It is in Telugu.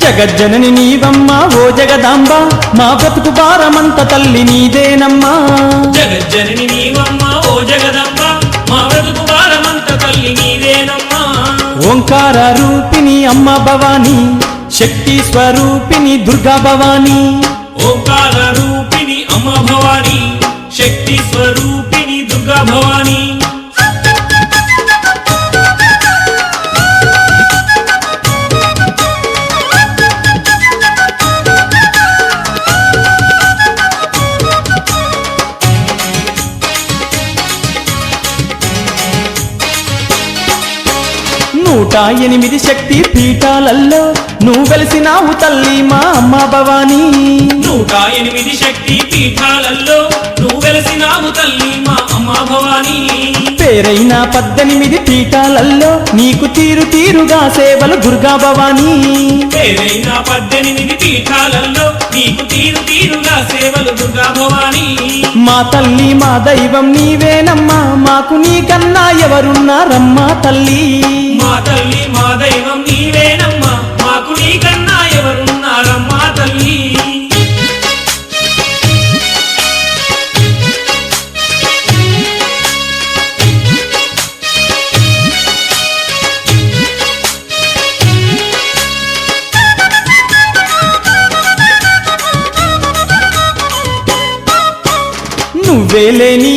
జగజ్జనని నీవమ్మా ఓ జగదాంబ మా బ్రతుకు భారమంత తల్లి నీదేనమ్మా జగజ్జనని నీవమ్మా ఓ జగదంబ మా బ్రతుకు భారమంత తల్లి నీదేనమ్మా ఓంకార రూపిణి అమ్మ భవాని శక్తి స్వరూపిణి దుర్గా భవాని ఓంకార రూపిణి అమ్మ భవాని శక్తి స్వరూపిణి దుర్గా భవాని నూట 8 శక్తి పీఠాలల్లో నువ్వు వెలిసినావు తల్లి మా అమ్మ భవాని 108 శక్తి పీఠాలలో నువ్వు వెలసినావు తల్లి మా అమ్మ భవాని పేరైన 18 పీఠాలల్లో నీకు తీరుగా సేవలు దుర్గా భవాని పేరైన 18 పీఠాలలో నీకు తీరుగా సేవలు దుర్గా భవాని మా తల్లి మా దైవం నీవేనమ్మా మాకు నీకన్నా ఎవరున్నారమ్మా తల్లి మా తల్లి మా దైవం నీవేనమ్మా మాకు నీకన్నా ఎవరున్నారమ్మా తల్లి నువ్వేలేని